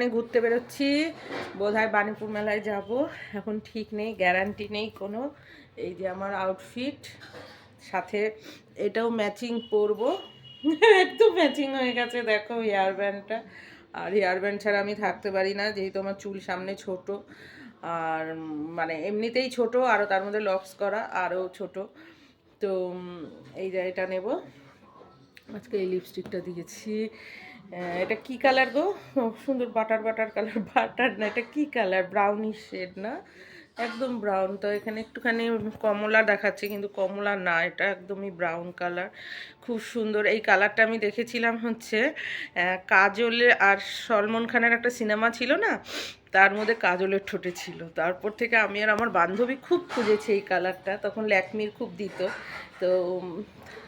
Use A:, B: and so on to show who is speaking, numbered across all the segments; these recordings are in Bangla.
A: নিয়ে ঘুরতে বেরোচ্ছি, বোধহয় বাণীপুর মেলায় যাব, এখন ঠিক নেই, গ্যারান্টি নেই কোনো। এই যে আমার আউটফিট, সাথে এটাও ম্যাচিং পরবো। একদম ম্যাচিং হয়ে গেছে, দেখো হেয়ার ব্যান্ডটা। আর হেয়ার ব্যান্ড ছাড়া আমি থাকতে পারি না, যেহেতু আমার চুল সামনে ছোট, আর মানে এমনিতেই ছোট, আরও তার মধ্যে লক্স করা আরও ছোট। তো এই যে এটা নেব। আজকে এই লিপস্টিকটা দিয়েছি, এটা কি কালার গো? সুন্দর বাটার বাটার কালার, বাটার না, এটা কি কালার? ব্রাউনিশ শেড না, একদম ব্রাউন। তো এখানে একটুখানি কমলা দেখাচ্ছে, কিন্তু কমলা না, এটা একদমই ব্রাউন কালার, খুব সুন্দর। এই কালারটা আমি দেখেছিলাম হচ্ছে কাজলের আর সলমন খানের একটা সিনেমা ছিল না, তার মধ্যে কাজলের ঠোঁটে ছিল। তারপর থেকে আমি আর আমার বান্ধবী খুব খুঁজেছি এই কালারটা, তখন ল্যাকমির খুব দিত। তো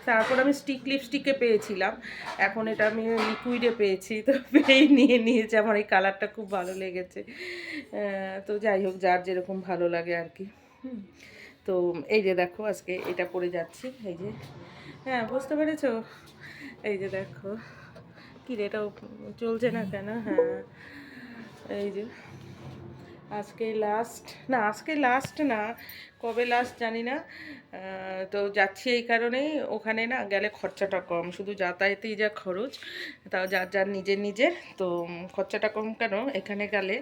A: তারপর আমি স্টিক লিপস্টিকে পেয়েছিলাম, এখন এটা আমি লিকুইডে পেয়েছি, তো পেয়েই নিয়ে নিয়েছি। আমার এই কালারটা খুব ভালো লেগেছে। তো যাই হোক, যার যেরকম ভালো লাগে আর কি। তো এই যে দেখো, আজকে এটা পরে যাচ্ছি, এই যে, হ্যাঁ বুঝতে পেরেছো? এই যে দেখো, কী রে, এটাও চলছে না কেন? হ্যাঁ, এই যে আজকে লাস্ট না, আজকে লাস্ট না, কবে লাস্ট জানি না। তো যাচ্ছি এই কারণেই, ওখানে না গেলে খরচাটা কম, শুধু যাতায়াতেই যা খরচ, তাও যার যার নিজের নিজের। তো খরচাটা কম কেন, এখানে গেলে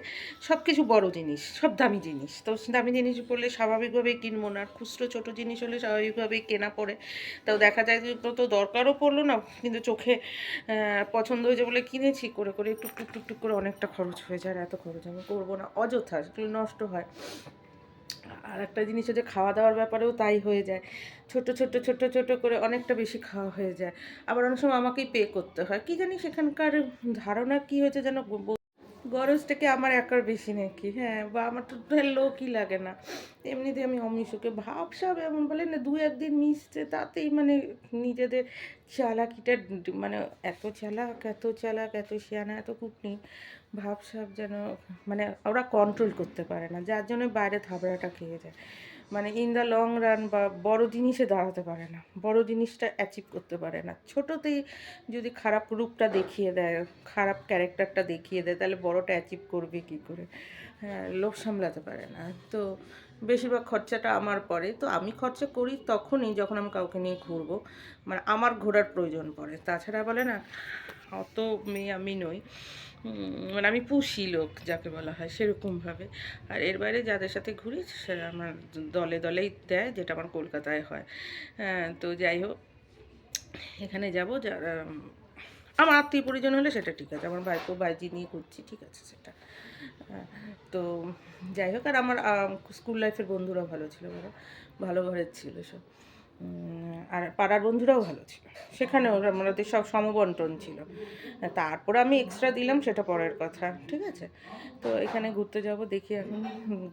A: সব কিছু বড় জিনিস, সব দামি জিনিস, তো দামি জিনিস পড়লে স্বাভাবিকভাবেই কিনবো না, খুচরো ছোটো জিনিস হলে স্বাভাবিকভাবেই কেনা পড়ে। তাও দেখা যায় যে তো দরকারও পড়লো না, কিন্তু চোখে পছন্দ হয়েছে বলে কিনেছি, করে করে টুকটুক টুকটুক করে অনেকটা খরচ হয়ে যায়। আর এত খরচ আমি করবো না, অযথা সেগুলো নষ্ট হয়। আর একটা জিনিস হচ্ছে খাওয়া দাওয়ার ব্যাপারেও তাই হয়ে যায়, ছোট ছোট ছোট ছোট করে অনেকটা বেশি খাওয়া হয়ে যায়। আবার অনেক সময় আমাকেই পে করতে হয়, কি জানি সেখানকার ধারণা কি হয়েছে যেন, গরজটাকে আমার একার বেশি নাকি, হ্যাঁ, বা আমার তো লোকই লাগে না। এমনিতে আমি অমিশুকে ভাবসাব এমন বলে না, দু একদিন মিশছে তাতেই মানে নিজেদের চালাকিটা, মানে এত চালাক এত চালাক এত শিয়ানা এত কুটনি, ভাবসাব যেন মানে ওরা কন্ট্রোল করতে পারে না, যার জন্য বাইরে থাবড়াটা খেয়ে যায়। মানে ইন দ্য লং রান বা বড় জিনিসে দাঁড়াতে পারে না, বড় জিনিসটা অ্যাচিভ করতে পারে না। ছোটোতেই যদি খারাপ রূপটা দেখিয়ে দেয়, খারাপ ক্যারেক্টারটা দেখিয়ে দেয়, তাহলে বড়টা অ্যাচিভ করবে কী করে? হ্যাঁ, লোভ সামলাতে পারে না। তো বেশিরভাগ খরচাটা আমার পড়ে, তো আমি খরচা করি তখনই যখন আমি কাউকে নিয়ে ঘুরবো, মানে আমার ঘোরার প্রয়োজন পড়ে। তাছাড়া বলে না, অত মেয়ে আমি নই, মানে আমি পুষি লোক যাকে বলা হয় সেরকমভাবে। আর এর বাইরে যাদের সাথে ঘুরি সে আমার দলে দলেই দেয়, যেটা আমার কলকাতায় হয়। হ্যাঁ, তো যাই হোক, এখানে যাব যারা আমার আত্মীয় পরিজন হলে সেটা ঠিক আছে, আমার ভাইপো ভাইজি নিয়ে ঘুরছি, ঠিক আছে সেটা। তো যাই হোক, আর আমার স্কুল লাইফের বন্ধুরা ভালো ছিল, ভালো ঘরের ছিল সব। আর পাড়ার বন্ধুরাও ভালো ছিল, সেখানে ওরা আমাদের সব সমবন্টন ছিল। তারপরে আমি এক্সট্রা দিলাম, সেটা পরের কথা, ঠিক আছে। তো এখানে ঘুরতে যাব, দেখি এখন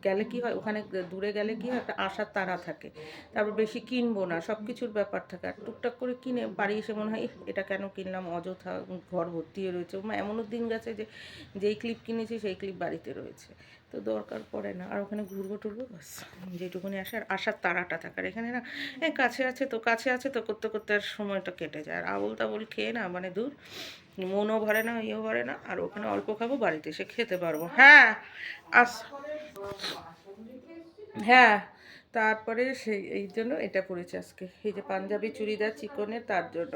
A: গেলে কি হয়, ওখানে দূরে গেলে কি হয়, একটা আশার তাড়া থাকে। তারপর বেশি কিনবো না, সব কিছুর ব্যাপার থাকে, আর টুকটাক করে কিনে বাড়ি এসে মনে হয় এটা কেন কিনলাম, অযথা ঘর ভর্তি হয়ে রয়েছে। এমনও দিন গেছে যে যেই ক্লিপ কিনেছি সেই ক্লিপ বাড়িতে রয়েছে, তো দরকার পড়ে না। আর ওখানে ঘুরবো টুরবো বাস, যেটুকুনি আসার তাড়াটা থাকার, এখানে না কাছে আছে তো, কাছে আছে তো করতে করতে আর সময়টা কেটে যায়। আর আবল তাবল খেয়ে না, মানে দূর, মনও ভরে না, ইয়েও ভরে না। আর ওখানে অল্প খাবো, বাড়িতে এসে খেতে পারবো। হ্যাঁ, আস, হ্যাঁ। তারপরে সেই এই জন্য এটা পরেছি আজকে, এই যে পাঞ্জাবি চুড়িদার চিকনের, তার জন্য।